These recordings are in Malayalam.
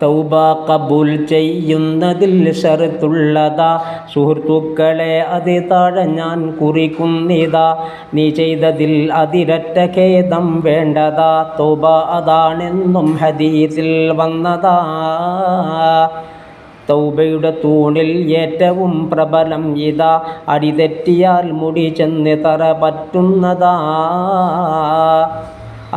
തൗബ കബൂൽ ചെയ്യുന്നതിൽ ഷർത്തുള്ളതാ. സുഹൃത്തുക്കളെ അത് താഴെ ഞാൻ കുറിക്കുന്നിതാ. നീ ചെയ്തതിൽ അതിരറ്റ ഖേദം വേണ്ടതാ. തൗബ അതാണെന്നും ഹദീസിൽ വന്നതാ. തൗബയുടെ തൂണിൽ ഏറ്റവും പ്രബലം ഇതാ. അടിതെറ്റിയാൽ മുടി ചെന്ന് തറ പറ്റുന്നതാ.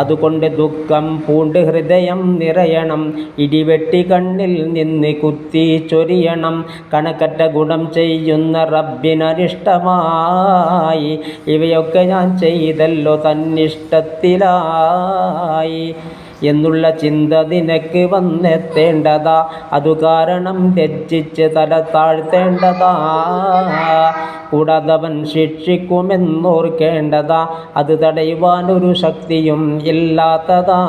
അതുകൊണ്ട് ദുഃഖം പൂണ്ട് ഹൃദയം നിറയണം. ഇടിവെട്ടി കണ്ണിൽ നിന്ന് കുത്തി ചൊരിയണം. കണക്കറ്റ ഗുണം ചെയ്യുന്ന റബ്ബിനനിഷ്ടമായി. ഇവയൊക്കെ ഞാൻ ചെയ്തല്ലോ തന്നിഷ്ടത്തിലായി എന്നുള്ള ചിന്ത നിനക്ക് വന്നെത്തേണ്ടതാ. അതു കാരണം ലജ്ജിച്ച് തല താഴ്ത്തേണ്ടതാ. കൂടാതവൻ ശിക്ഷിക്കുമെന്നോർക്കേണ്ടതാ. അത് തടയുവാനൊരു ശക്തിയും ഇല്ലാത്തതാ.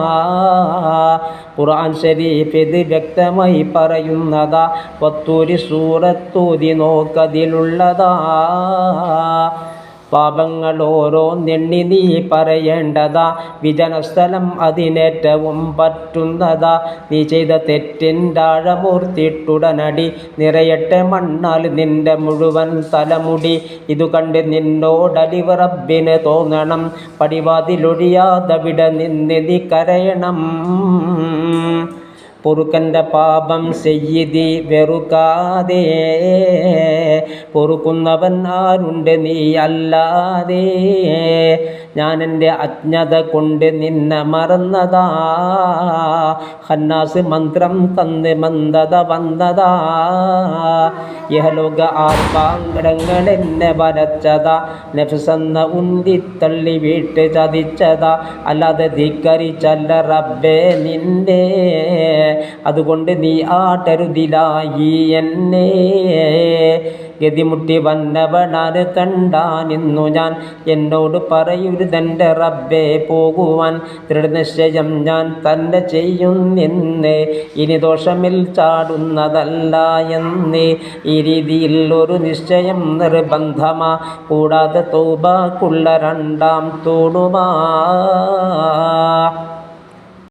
ഖുർആൻ ശരീഫ് ഇത് വ്യക്തമായി പറയുന്നതാ. വത്തൂരി സൂറത്തൂതി നോക്കതിലുള്ളതാ. പാപങ്ങൾ ഓരോന്നെണ്ണി നീ പറയേണ്ടതാ. വിജനസ്ഥലം അതിനേറ്റവും പറ്റുന്നതാ. നീ ചെയ്ത തെറ്റിൻ്റെ ആഴമോർത്തിട്ടുടനടി നിറയട്ടെ മണ്ണാൽ നിന്റെ മുഴുവൻ തലമുടി. ഇതു കണ്ട് നിന്നോടലിവ് റബ്ബിന് തോന്നണം. പടിവാതിലൊഴിയാതവിടെ നിന്ന് നീ കരയണം. പൊറുക്കൻ്റെ പാപം സയ്യിദി വെറുക്കാതെ. പൊറുക്കുന്നവൻ ആരുണ്ട് നീ അല്ലാതെ. ഞാൻ എൻ്റെ അജ്ഞത കൊണ്ട് നിന്നെ മറന്നതാ. ഖന്നാസ് മന്ത്രം തന്ന് മന്ദത വന്നതാ. യഹലോക ആർപ്പാങ്കടങ്ങൾ എന്നെ വരച്ചതാ. നഫ്സെന്ന ഉന്തിത്തള്ളി വീട്ട് ചതിച്ചതാ. അല്ലാതെ ധിക്കരിച്ചല്ല റബ്ബേ നിന്നെ. അതുകൊണ്ട് നീ ആട്ടരുതിലായി എന്നെ. ഗതിമുട്ടി വന്നവനാര് കണ്ടാനിന്നു ഞാൻ. എന്നോട് പറയരുതെൻ്റെ റബ്ബേ പോകുവാൻ. ദൃഢനിശ്ചയം ഞാൻ തന്നെ ചെയ്യുന്നിന്ന്. ഇനി ദോഷമിൽ ചാടുന്നതല്ല എന്ന്. ഈ രീതിയിൽ ഒരു നിശ്ചയം നിർബന്ധമാ. കൂടാതെ തൗബക്കുള്ള രണ്ടാം തൂണുമാ.